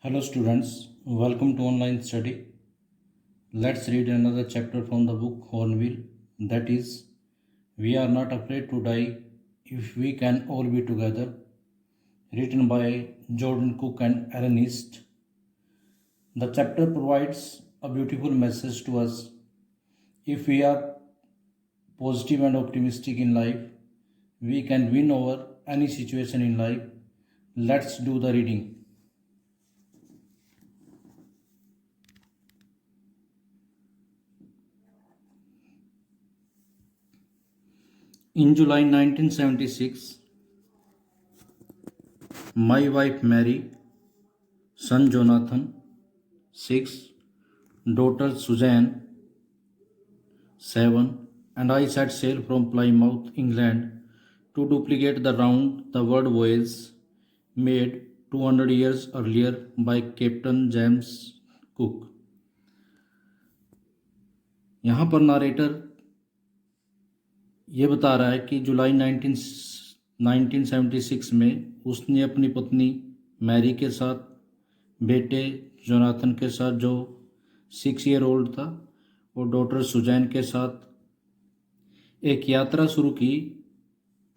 Hello students, welcome to online study. Let's read another chapter from the book Hornbill, that is, We Are Not Afraid to Die If We Can All Be Together, written by Jordan Cook and Alan East. The chapter provides a beautiful message to us. If we are positive and optimistic in life, we can win over any situation in life. Let's do the reading. In July 1976, my wife Mary, son Jonathan, 6, daughter Suzanne, 7, and I set sail from Plymouth, England to duplicate the round the world voyage made 200 years earlier by Captain James Cook. यहाँ पर narrator ये बता रहा है कि जुलाई 1976 में उसने अपनी पत्नी मैरी के साथ, बेटे जोनाथन के साथ जो 6 ईयर ओल्ड था, और डॉटर सुजैन के साथ एक यात्रा शुरू की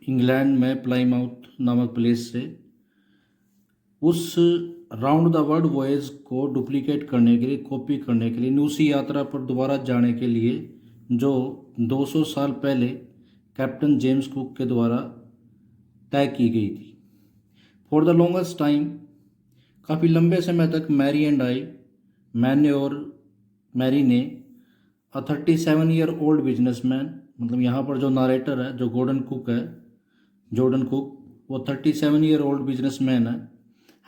इंग्लैंड में प्लाईमाउथ नामक प्लेस से। उस राउंड द वर्ल्ड वॉयज को डुप्लीकेट करने के लिए, कॉपी करने के लिए, उसी यात्रा पर दोबारा जाने के लिए जो 200 साल पहले कैप्टन जेम्स कुक के द्वारा तय की गई थी। फॉर द लॉन्गेस्ट टाइम, काफ़ी लंबे समय तक मैंने और मैरी ने, अ 37 ईयर ओल्ड बिजनेसमैन, मतलब यहाँ पर जो नारेटर है, जो जॉर्डन कुक, वो 37 ईयर ओल्ड बिजनेसमैन है,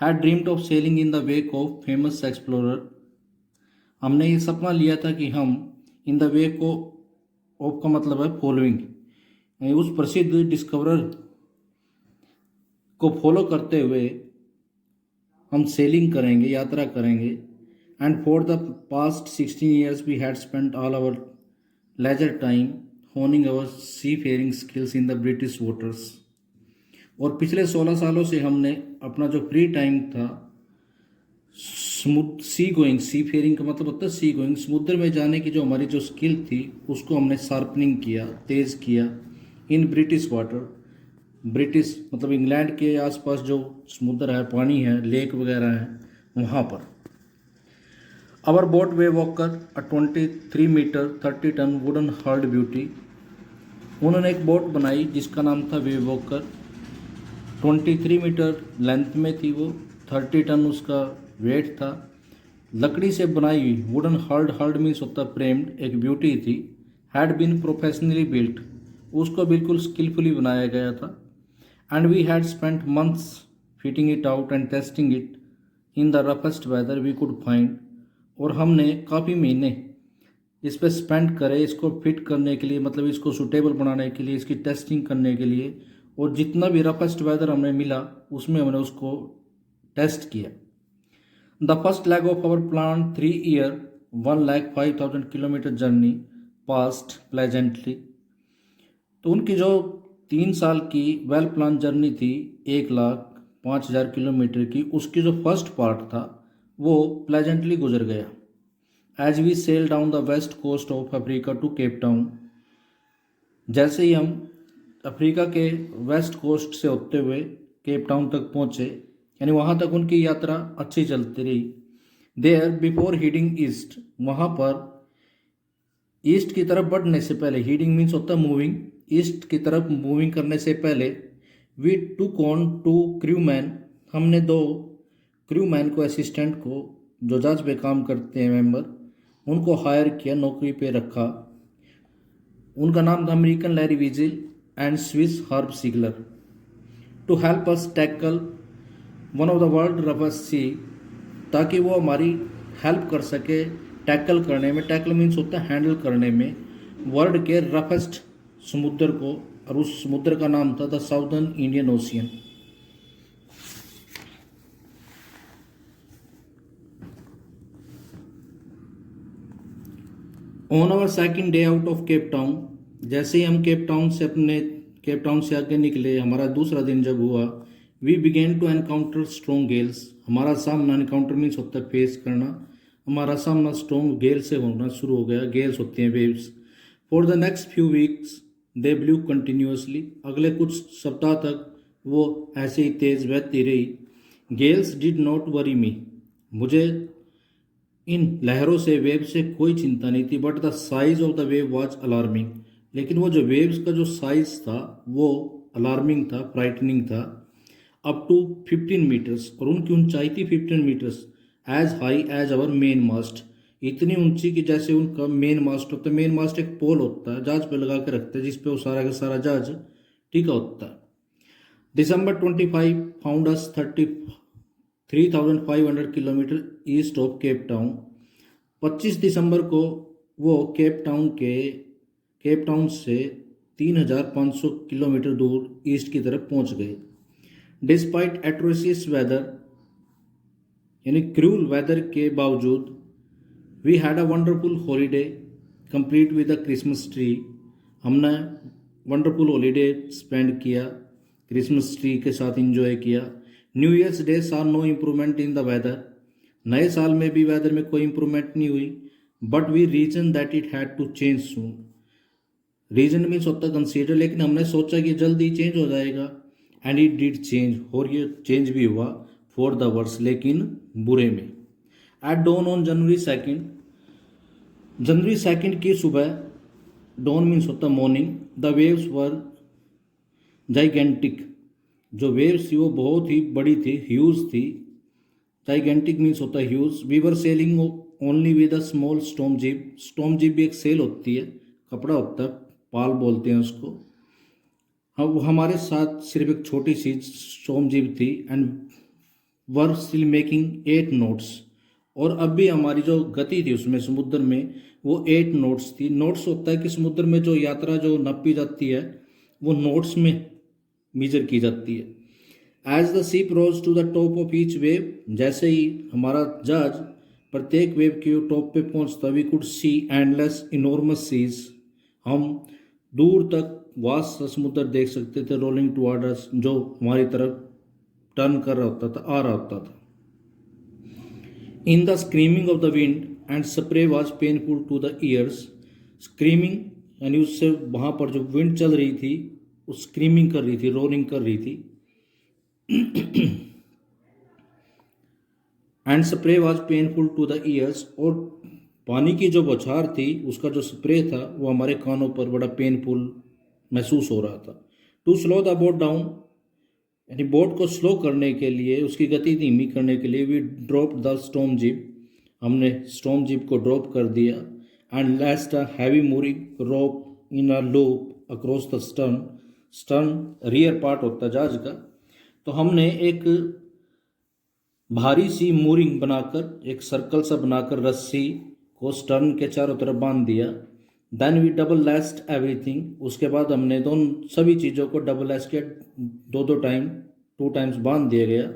had dreamed of selling in the wake of famous explorer. हमने ये सपना लिया था कि हम इन द वेक ऑफ का मतलब है फॉलोइंग, उस प्रसिद्ध डिस्कवरर को फॉलो करते हुए हम सेलिंग करेंगे, यात्रा करेंगे। And for the past 16 years we had spent all our leisure time honing our seafaring skills in the British waters. और पिछले 16 सालों से हमने अपना जो फ्री टाइम था, सी फेयरिंग का मतलब होता है सी गोइंग, समुद्र में जाने की जो हमारी जो स्किल थी उसको हमने शार्पनिंग किया, तेज़ किया इन ब्रिटिश वाटर। ब्रिटिश मतलब इंग्लैंड के आसपास जो समुद्र है, पानी है, लेक वगैरह है, वहाँ पर। Our boat Wave Walker, a 23 metre 30 tonne wooden hulled beauty. उन्होंने एक बोट बनाई जिसका नाम था वे वॉकर। 23 मीटर लेंथ में थी वो, 30 टन उसका वेट था। लकड़ी से बनाई हुई, वुडन हर्ड मीन्स होता फ्रेम्ड, एक ब्यूटी थी। हैड बीन प्रोफेशनली बिल्ट, उसको बिल्कुल स्किलफुली बनाया गया था। And we had spent months fitting it out and testing it in the roughest weather we could find. और हमने काफ़ी महीने इस पर स्पेंड करे, इसको फिट करने के लिए, मतलब इसको सूटेबल बनाने के लिए, इसकी टेस्टिंग करने के लिए, और जितना भी रफेस्ट वेदर हमें मिला उसमें हमने उसको टेस्ट किया। The first leg of our plan 3 year 1,05,000 kilometre journey past pleasantly. तो उनकी जो 3 साल की वेल प्लान जर्नी थी 1,05,000 किलोमीटर की, उसकी जो फर्स्ट पार्ट था वो प्लेजेंटली गुजर गया। As we sail down the west coast of Africa to Cape Town, जैसे ही हम अफ्रीका के वेस्ट कोस्ट से होते हुए केप टाउन तक पहुँचे, यानी वहाँ तक उनकी यात्रा अच्छी चलती रही। देयर बिफोर हीडिंग ईस्ट, वहाँ पर ईस्ट की तरफ बढ़ने से पहले, हीडिंग मीन्स होता है मूविंग, ईस्ट की तरफ मूविंग करने से पहले, वी टूक ऑन 2 क्रू मैन, हमने 2 क्रू मैन को, असिस्टेंट को, जो जहाज पे काम करते हैं मेंबर, उनको हायर किया, नौकरी पे रखा। उनका नाम था American Larry Vigil and Swiss Herb Seigler, to help us tackle one of the world roughest sea, ताकि वो हमारी हेल्प कर सके टैकल करने में। टैकल मीन्स होता है हैंडल करने में, वर्ल्ड के रफेस्ट समुद्र को, और उस समुद्र का नाम था the southern Indian Ocean. On our second day out of Cape Town, जैसे ही हम केप टाउन से आगे निकले, हमारा दूसरा दिन जब हुआ, we began to encounter strong gales, हमारा सामना, एनकाउंटर मीन्स होता है फेस करना, हमारा सामना स्ट्रॉन्ग गेल से होना शुरू हो गया। गेल्स होती हैं waves. For the next few weeks they blue continuously, अगले कुछ सप्ताह तक वो ऐसे ही तेज बहती रही। गेल्स डिड नॉट वरी मी, मुझे इन लहरों से, वेव से कोई चिंता नहीं थी। But the size of the wave was alarming, लेकिन वो जो वेव्स का जो साइज था वो अलार्मिंग था, फ्राइटनिंग था। अप टू 15 मीटर्स, और उनकी ऊंचाई थी 15 metres. As high as our main mast, इतनी ऊंची कि जैसे उनका मेन मास्ट होता है। मेन मास्ट एक पोल होता है, जहाज पे लगा के रखते हैं, जिसपे वो सारा का सारा जहाज टिका होता है। December 25 found us 3,500 kilometre east of Cape town. 25 दिसंबर को वो केप टाउन से 3,500 किलोमीटर दूर ईस्ट की तरफ पहुंच गए। डिस्पाइट एट्रोसियस वेदर, यानी क्रूल वेदर के बावजूद, we had a wonderful holiday complete with a Christmas tree, हमने वंडरफुल हॉलीडे स्पेंड किया, क्रिसमस ट्री के साथ इंजॉय किया। New Year's Day saw no improvement in the weather, नए साल में भी वेदर में कोई इम्प्रूवमेंट नहीं हुई। But we reason that it had to change soon, reason means होता कंसीडर, लेकिन हमने सोचा कि जल्दी चेंज हो जाएगा। एंड इट डिड चेंज, और ये चेंज भी हुआ फॉर द वर्स, लेकिन बुरे में। एट डॉन ऑन जनवरी 2 की सुबह, डॉन मीन्स होता morning, the waves were gigantic, जो वेव्स थी वो बहुत ही बड़ी थी, ह्यूज थी। जाइगेंटिक मीन्स होता है huge. We were sailing only with a small storm jib, storm jib भी एक सेल होती है, कपड़ा होता है, पाल बोलते हैं उसको। अब हमारे साथ सिर्फ एक छोटी सी स्टॉर्म जीप थी। And were still making 8 notes, और अब भी हमारी जो गति थी उसमें समुद्र में वो 8 नोट्स थी। नोट्स होता है कि समुद्र में जो यात्रा जो नापी जाती है वो नोट्स में मेजर की जाती है। As the ship rose to the top of each wave, जैसे ही हमारा जहाज प्रत्येक वेव के टॉप पे पहुंचता, we could see endless enormous seas, हम दूर तक वास्ट समुद्र देख सकते थे। रोलिंग टुवर्ड अस, जो हमारी तरफ टर्न कर रहा होता था, आ रहा होता था। In the screaming of the wind and spray was painful to the ears, screaming यानी उससे वहाँ पर जो विंड चल रही थी वो स्क्रीमिंग कर रही थी, रोलिंग कर रही थी। And spray was painful to the ears, और पानी की जो बौछार थी उसका जो स्प्रे था वो हमारे कानों पर बड़ा पेनफुल महसूस हो रहा था। To slow the boat down, यानी बोट को स्लो करने के लिए, उसकी गति धीमी करने के लिए, we drop the storm jib, हमने स्टॉर्म जीप को ड्रॉप कर दिया। And lashed a heavy mooring rope in a loop across the stern, stern rear part होता है जहाज का, तो हमने एक भारी सी मूरिंग बनाकर, एक सर्कल सा बनाकर रस्सी को स्टर्न के चारों तरफ बांध दिया। देन वी डबल लेस्ट एवरीथिंग, उसके बाद हमने दोनों सभी चीज़ों को डबल लेस्ट किया, टू टाइम्स बांध दिया गया।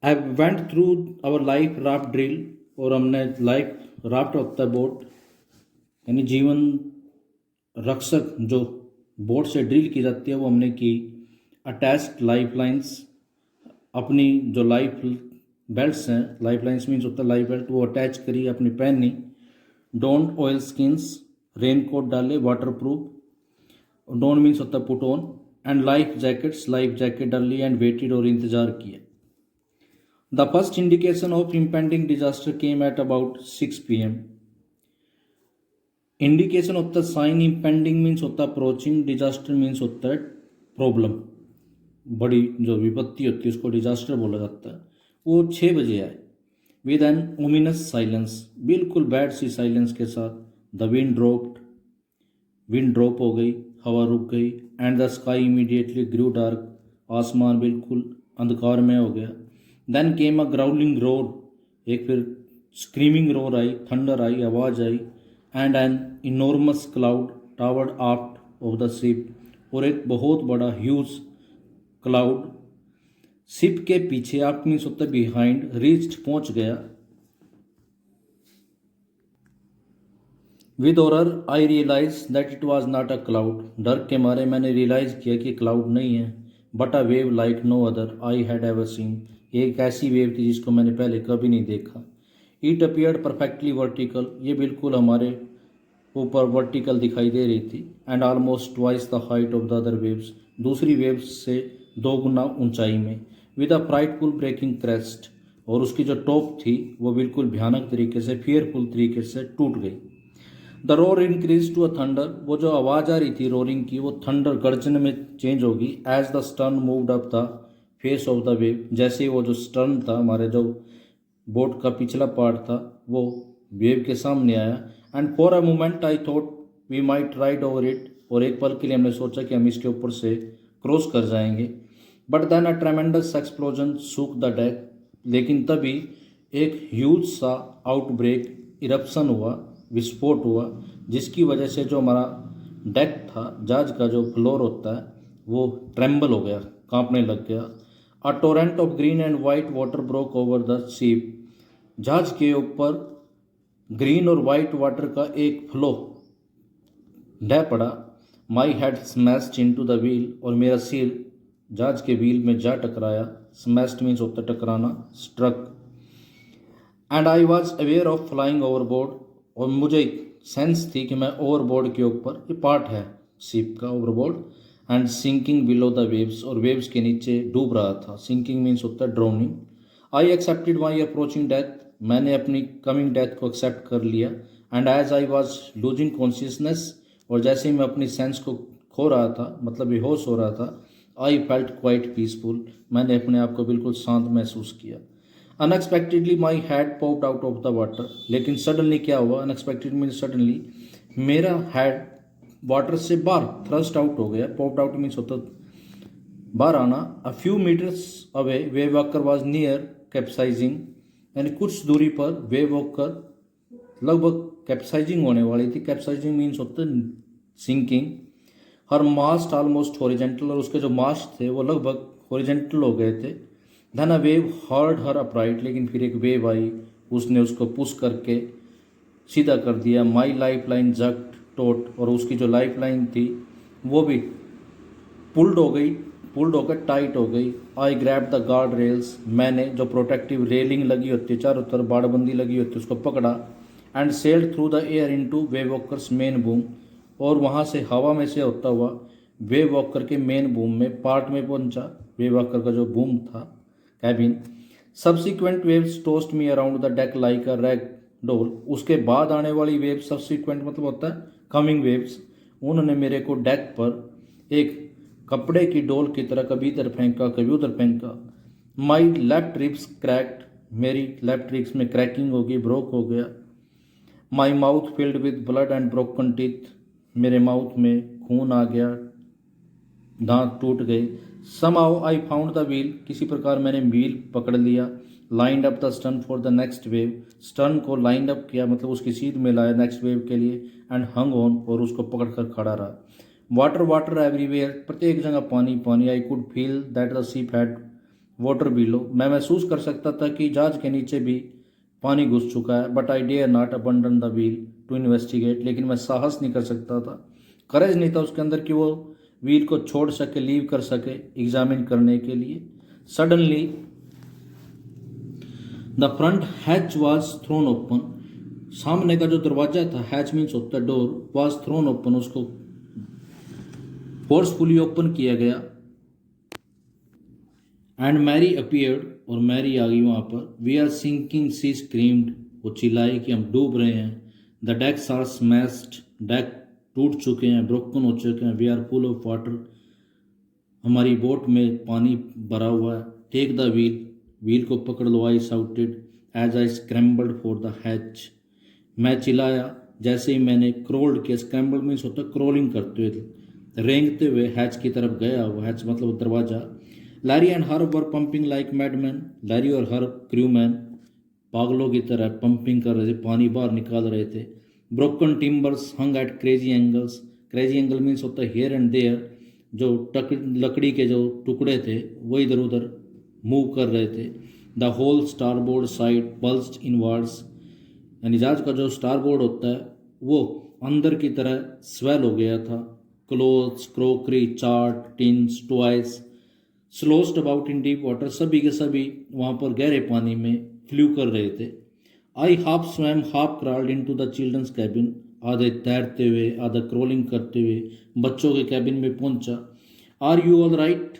I went through our life raft drill, और हमने लाइफ राफ्ट होता है बोट, यानी जीवन रक्षक जो बोट से ड्रिल की जाती है वो हमने की। अटैच्ड लाइफ लाइन्स, अपनी जो लाइफ बेल्ट्स हैं, लाइफ लाइन्स मीन्स होता है लाइफ बेल्ट, वो अटैच करी, अपनी पहनी। Donned oilskins, rain coat डाले वाटर प्रूफ, डोंट मीन्स होता है put on. And life jacket डाली। एंड वेटेड, और इंतजार किया। The first indication of impending disaster came at about 6 PM। Indication होता है साइन, इम्पेंडिंग मीन्स होता है अप्रोचिंग, डिजास्टर मीन्स होता है प्रॉब्लम, बड़ी जो विपत्ति होती है उसको डिजास्टर बोला जाता है। वो 6 बजे आए। विद एन ओमिनस साइलेंस, बिल्कुल बैड सी साइलेंस के साथ। The wind dropped, wind drop हो गई, हवा रुक गई। And the sky immediately grew dark, आसमान बिल्कुल अंधकार में हो गया। Then came a growling roar, एक फिर स्क्रीमिंग रोर आई, थंडर आई, आवाज़ आई। And an enormous cloud towered aft of the ship, और एक बहुत बड़ा ह्यूज क्लाउड शिप के पीछे, आप मीन्स होता है बिहाइंड, रीच्ड पहुंच गया। With horror I realise that it was not a cloud, डर के मारे मैंने रियलाइज किया कि क्लाउड नहीं है। But a wave like no other I had ever seen, एक ऐसी वेव थी जिसको मैंने पहले कभी नहीं देखा। इट अपियर्ड परफेक्टली वर्टिकल, ये बिल्कुल हमारे ऊपर वर्टिकल दिखाई दे रही थी। And almost twice the height of the other waves, दूसरी वेव्स से दो गुना ऊंचाई में। With a frightful breaking crest, और उसकी जो टॉप थी वो बिल्कुल भयानक तरीके से, फियरफुल तरीके से टूट गई। The roar increase to a thunder, वो जो आवाज़ आ रही थी रोरिंग की वो थंडर गर्जन में चेंज होगी। As the stern moved up the face of the wave, जैसे ही वो जो स्टर्न था, हमारे जो बोट का पिछला पार्ट था, वो वेव के सामने आया। And for a moment I thought we might ride over it, और एक पल के लिए हमने सोचा कि हम इसके ऊपर से क्रॉस कर जाएंगे। But then a tremendous explosion shook the deck, लेकिन तभी एक ह्यूज सा आउटब्रेक, इरप्शन हुआ, विस्फोट हुआ, जिसकी वजह से जो हमारा डेक था, जहाज का जो फ्लोर होता है, वो ट्रेम्बल हो गया, कांपने लग गया। A torrent of green and white water broke over the ship, जहाज के ऊपर ग्रीन और वाइट वाटर का एक फ्लो ढह पड़ा। My head smashed into the wheel, और मेरा सिर जहाज के व्हील में जा टकराया। स्मैश्ड मीन्स होता टकराना, struck. And I was aware of flying overboard, और मुझे सेंस थी कि मैं ओवरबोर्ड के ऊपर, ये पार्ट है शिप का overboard, and sinking below the waves, और वेव्स के नीचे डूब रहा था। सिंकिंग मीन्स होता है drowning. I accepted my approaching death, मैंने अपनी कमिंग डेथ को एक्सेप्ट कर लिया। And as I was losing consciousness, और जैसे ही मैं अपनी सेंस को खो रहा था, मतलब बेहोश हो रहा था, आई फेल्ट क्वाइट पीसफुल, मैंने अपने आप को बिल्कुल शांत महसूस किया। Unexpectedly my head popped out of the water, लेकिन सडनली क्या हुआ, अनएक्सपेक्टेड मीन्स सडनली, मेरा हैड वाटर से बाहर थ्रस्ट आउट हो गया। पॉप्ड आउट मीन्स होता बाहर आना। A few metres away Wavewalker was near capsizing, यानी कुछ दूरी पर वेव वॉकर लगभग कैप्साइजिंग होने वाली थी। कैप्साइजिंग मीन्स होता है सिंकिंग। हर मास्ट ऑलमोस्ट हॉरिजेंटल, और उसके जो मास्ट थे वो लगभग हॉरिजेंटल हो गए थे। धन a wave heard her upright, लेकिन फिर एक वेव आई, उसने उसको पुश करके सीधा कर दिया। माई लाइफ लाइन जक्ट टोट, और उसकी जो लाइफ लाइन थी वो भी पुल्ड हो गई, पुल्ड होकर टाइट हो गई। आई ग्रैब द गार्ड रेल्स, मैंने जो प्रोटेक्टिव रेलिंग लगी होती है, चारों तरफ बाड़बंदी लगी होती है, उसको पकड़ा। And sailed through the air into wave walkers main boom, और वहाँ से हवा में से होता हुआ वेव वॉकर के मेन बूम में, पार्ट में पहुंचा। वेव वॉकर का जो बूम था, cabin. Subsequent waves toast me around the deck like a rag डोल, उसके बाद आने वाली वेव, सब्सिक्वेंट मतलब होता है कमिंग वेव्स, उन्होंने मेरे को डेक पर एक कपड़े की डोल की तरह कभी इधर फेंका कभी उधर फेंका। माई लेफ्ट रिब्स क्रैक्ड, मेरी लेफ्ट रिब्स में क्रैकिंग हो गई, ब्रोक हो गया। My mouth filled with blood and broken teeth, मेरे माउथ में खून आ गया, दांत टूट गए। Somehow I found the wheel, किसी प्रकार मैंने व्हील पकड़ लिया। Lined up the stern for the next wave, stern को लाइंड अप किया, मतलब उसकी सीध में लाया नेक्स्ट वेव के लिए। एंड हंग ऑन, और उसको पकड़ कर खड़ा रहा। वाटर वाटर एवरीवेयर, प्रत्येक जगह पानी पानी। I could feel that the ship had water below, मैं महसूस कर सकता था कि जहाज के नीचे भी पानी घुस चुका है। But I dare not abandon the wheel to investigate, लेकिन मैं साहस नहीं कर सकता था, करेज नहीं था उसके अंदर कि वो व्हील को छोड़ सके, लीव कर सके एग्जामिन करने के लिए। Suddenly the front hatch was thrown open, सामने का जो दरवाजा था, हैच मीन्स होता है डोर, वॉज थ्रोन ओपन, उसको फोर्सफुली ओपन किया गया। एंड मैरी अपीयर्ड, और मैरी आ गई वहाँ पर। We are sinking, she screamed, वो चिल्लाई कि हम डूब रहे हैं। The decks are smashed, deck टूट चुके हैं, ब्रोकन हो चुके हैं। We are full of water, हमारी बोट में पानी भरा हुआ है। टेक द व्हील, व्हील को पकड़ लो। I shouted as I scrambled for the hatch, मैं चिल्लाया जैसे ही मैंने क्रोल्ड किया। स्क्रैम्बल्ड मीन्स होता है क्रोलिंग करते हुए, रेंगते हुए हैच की तरफ गया। वो हैच मतलब दरवाज़ा। Larry and Herb were pumping like madmen, Larry और हर क्रूमैन पागलों की तरह पंपिंग कर रहे थे, पानी बाहर निकाल रहे थे। Broken timbers hung at crazy angles, crazy angle means होता है हेयर एंड देयर, जो लकड़ी के जो टुकड़े थे वो इधर उधर मूव कर रहे थे। The whole starboard side burst inwards, यानी जहाज का जो स्टारबोर्ड होता है वो अंदर की तरह स्वेल हो गया था। Clothes, crockery, chart, tins, toys, sloshed about in deep water, सभी के सभी वहाँ पर गहरे पानी में फ्लू कर रहे थे। I half swam half crawled into the children's cabin, आधे तैरते हुए आधा क्रोलिंग करते हुए बच्चों के कैबिन में पहुंचा। आर यू ऑल राइट,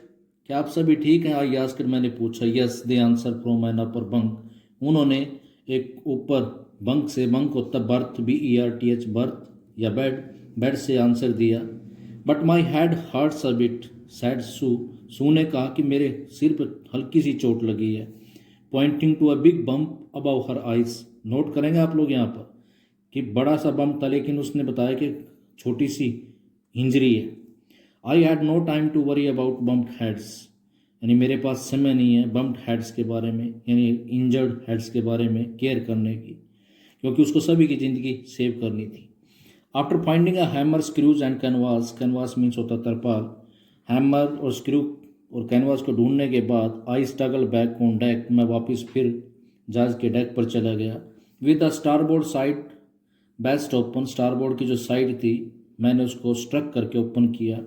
क्या आप सभी ठीक हैं? आई आस्क्ड, मैंने पूछा। Yes they answered from an upper bunk, उन्होंने एक ऊपर बंक से, बंक होता बर्थ BERTH बर्थ या बेड, बेड से आंसर दिया। But my head hurts a bit said Sue ने कहा कि मेरे सिर पर हल्की सी चोट लगी है। Pointing to a big bump above her eyes, note करेंगे आप लोग यहाँ पर कि बड़ा सा बम्प था, लेकिन उसने बताया कि छोटी सी इंजरी है। I had no time to worry about bumped heads, यानी मेरे पास समय नहीं है बम्प्ड हेड्स के बारे में, यानी इंजर्ड हेड्स के बारे में केयर करने की, क्योंकि उसको सभी की ज़िंदगी सेव करनी थी। After finding a hammer screws and canvas, canvas means होता तरपाल, हैमर और स्क्रू और कैनवास को ढूंढने के बाद I struggle back on deck, मैं वापस फिर जहाज के डेक पर चला गया। With the starboard side best open, starboard की जो साइड थी मैंने उसको स्ट्रक करके ओपन किया।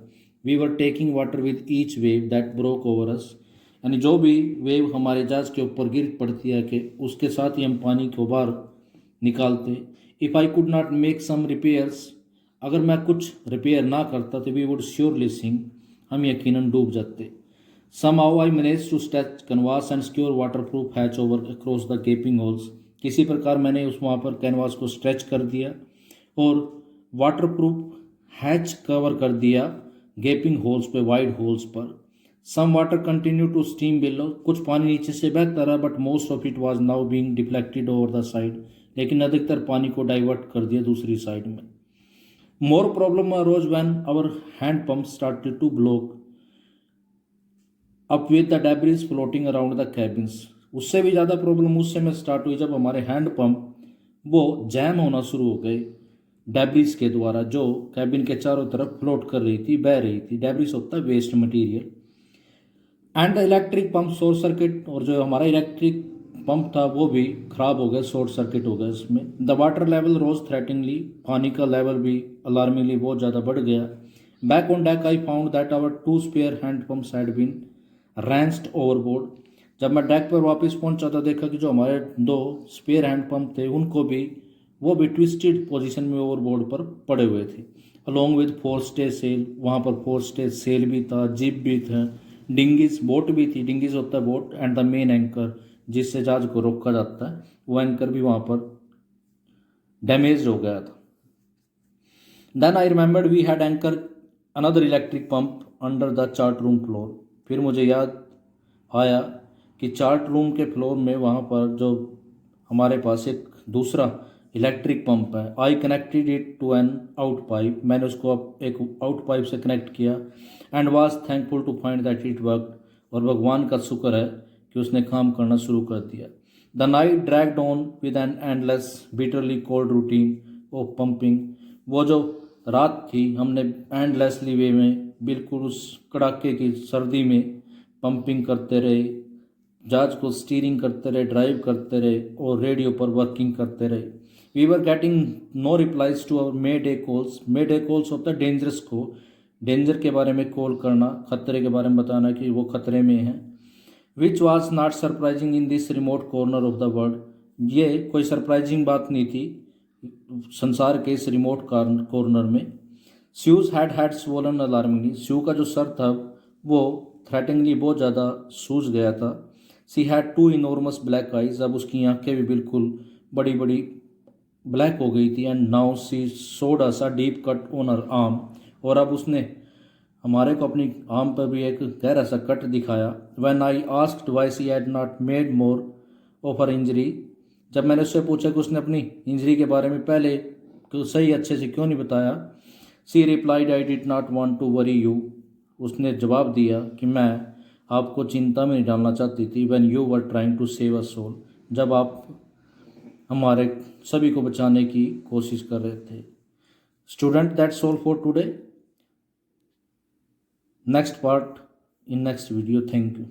We were taking water with each wave that broke over us, यानी जो भी वेव हमारे जहाज के ऊपर गिर पड़ती है कि उसके साथ ही हम पानी को बाहर निकालते। If I could not make some repairs, अगर मैं कुछ रिपेयर ना करता तो वी वुड श्योरली सिंक, हम यकीनन डूब जाते। Somehow I managed to stretch canvas and secure waterproof hatch over across the gaping holes, किसी प्रकार मैंने उस वहाँ पर कैनवास को स्ट्रेच कर दिया और वाटरप्रूफ हैच कवर कर दिया गेपिंग होल्स पे, वाइड होल्स पर। Some water continue to stream below, कुछ पानी नीचे से बहता रहा, but most of it was now being deflected over the side, लेकिन अधिकतर पानी को डाइवर्ट कर दिया दूसरी साइड में। More problem arose when our hand pump started to block up with the debris floating around the cabins, उससे भी ज़्यादा प्रॉब्लम उस समय स्टार्ट हुई जब हमारे हैंड पंप वो जैम होना शुरू हो गए डेब्रिस के द्वारा, जो कैबिन के चारों तरफ फ्लोट कर रही थी, बह रही थी। डेब्रिस होता है waste material. And the electric pump short circuit, और जो हमारा इलेक्ट्रिक पंप था वो भी खराब हो गया, शॉर्ट सर्किट हो गया इसमें। The water level rose threateningly, पानी का लेवल भी अलार्मिंगली बहुत ज़्यादा बढ़ गया। Back on deck I found that our 2 spare hand pumps had been wrenched overboard, जब मैं डेक पर वापस पहुंचा तो देखा कि जो हमारे 2 स्पेयर हैंड पंप थे उनको भी वो भी ट्विस्टेड पोजीशन में ओवरबोर्ड पर पड़े हुए थे। अलोंग विद 4 स्टे सेल, वहाँ पर 4 स्टे सेल भी था, जिप भी था, डिंगीज बोट भी थी, डिंगीज होता है boat, and the main anchor जिससे जहाज को रोका जाता है, वो एंकर भी वहाँ पर डैमेज हो गया था। Then I remembered we had anchor another electric pump under the chart room floor, फिर मुझे याद आया कि चार्ट रूम के फ्लोर में वहाँ पर जो हमारे पास एक दूसरा इलेक्ट्रिक पंप है। I connected it to an out pipe, मैंने उसको अब एक आउट पाइप से कनेक्ट किया। And was thankful to find that it worked, और भगवान का शुक्र है कि उसने काम करना शुरू कर दिया। The night dragged on with an endless bitterly cold routine of pumping, वो जो रात थी हमने एंडलेसली वे में बिल्कुल उस कड़ाके की सर्दी में पंपिंग करते रहे, जहाज को स्टीयरिंग करते रहे, ड्राइव करते रहे और रेडियो पर वर्किंग करते रहे। We were getting no replies to our mayday calls, mayday calls होता है डेंजरस को, डेंजर के बारे में कॉल करना, खतरे के बारे में बताना कि वो खतरे में है। Which was not surprising in this remote corner of the world, ये कोई सरप्राइजिंग बात नहीं थी संसार के इस रिमोट कॉर्नर में। Sue's had head swollen alarmingly, Sue का जो सर था वो थ्रेटिंगली बहुत ज़्यादा सूज गया था। She had 2 enormous black eyes, अब उसकी आंखें भी बिल्कुल बड़ी बड़ी ब्लैक हो गई थी। And now she showed us a deep cut on her arm, और अब उसने हमारे को अपनी आर्म पर भी एक गहरा सा कट दिखाया। When I asked why she had not made more of her injury, जब मैंने उससे पूछा कि उसने अपनी इंजरी के बारे में पहले सही अच्छे से क्यों नहीं बताया। She replied I did not want to worry you, उसने जवाब दिया कि मैं आपको चिंता में नहीं डालना चाहती थी। When you were trying to save a soul, जब आप हमारे सभी को बचाने की कोशिश कर रहे थे। Student, that's all for today. Next part in next video. Thank you.